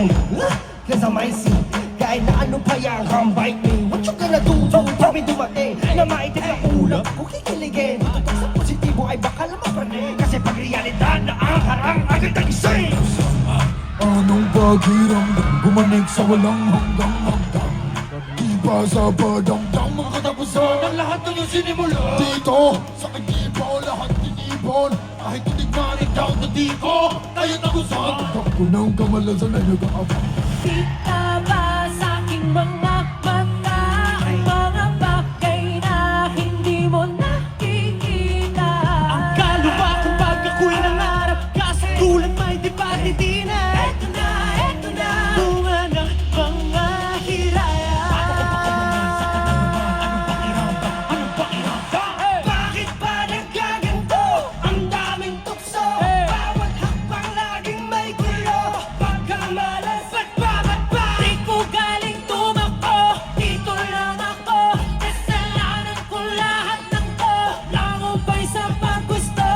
pain. Cause I'm icy. Kahit na ano pa yan, come bite me. What you gonna do to kami dumating? Na maitig ang ulam, kung kikiligin. Tutok sa positibo ay baka naman praning. Kasi pag realidad na ang harang, agad ang ising. Anong pakiramdam? Gumanig sa walang hanggang. Di ba sa padamdam ang katapusan ng lahat ng iyong sinimula? Dito, sa kagibao lahat tinipon. Kahit tutigmanin daw na di ko tayo tagusan. Tutok ko ng kamalasan ay nag-aabang. Kita ba sa aking mga mata ang mga bagay na hindi mo nakikita? Ang kaluwakan pag ako'y nangarap, kasatulan may di pa hindi na. Eto na Bunga ng mga hiraya. Anong pakiramdam? Bakit ba nagkaganto? Ang daming tukso. Bawat hakbang laging may gulo. Pagkamalas at bababa. Di ko galing tumakbo, dito lang ako. Kasalanan ko lahat ng to. Langubay sa paggusto.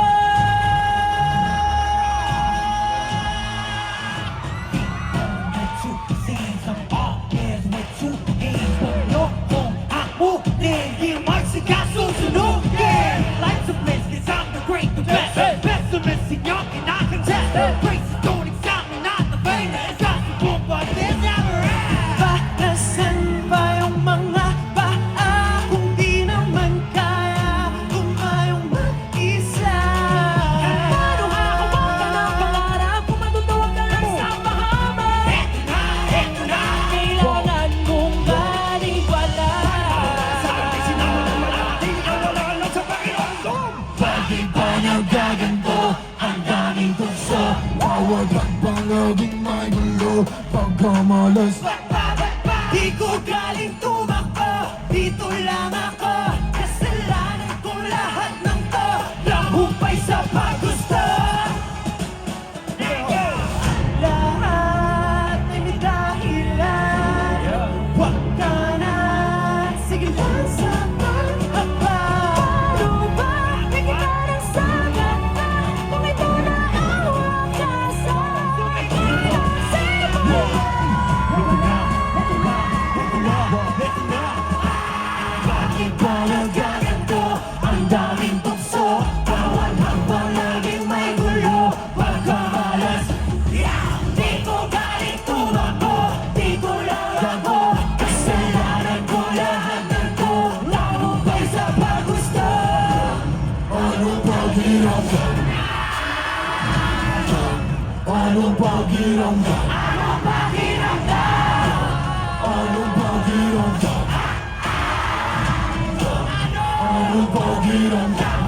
Life's a bliss, 'cause I'm the great, the best. Pessimist and young and I contest. Grace don't excite me, not the famous. Got the boom, but this never ends. Para saan ba yung mga paa kung di naman kaya kumayong mag-isa? Paano hahawak ka ng pangarap kung matutuwag ka lang sa mahaba? Eto na. Kailangan mong maniwala. Sabi sinamulan malati ang wala lang sa pakiramdam. Bakit ba nagaganto? Ang daming tukso. Bawat hakbang laging may gulo. Pagkamalas Di ko galing tumakbo, dito lang ako. Kasalanan ko lahat ng to. Langhumpay sa paggusto. Lahat ay may dahilan. Huwag ka na, sige lang sa paghaba. Paano ba bigyan ng sagat na kung ito na ang wakasan? Bakit ba nagkaganto? Ang daming tukso. Bawat hakbang laging may gulo. Pagkamalas. Di ko galing tumakbo, dito lang ako. Kasalanan ko lahat ng to. Langubay sa paggusto. anong pakiramdam? Anong pakiramdam? Ano pakiramdam? Anong pakiramdam? Anong pakiramdam?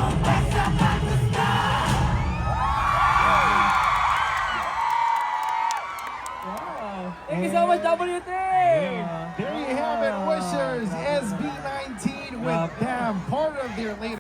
Thank you so much, WT! There you have it, Wishers SB19 with them, part of their latest.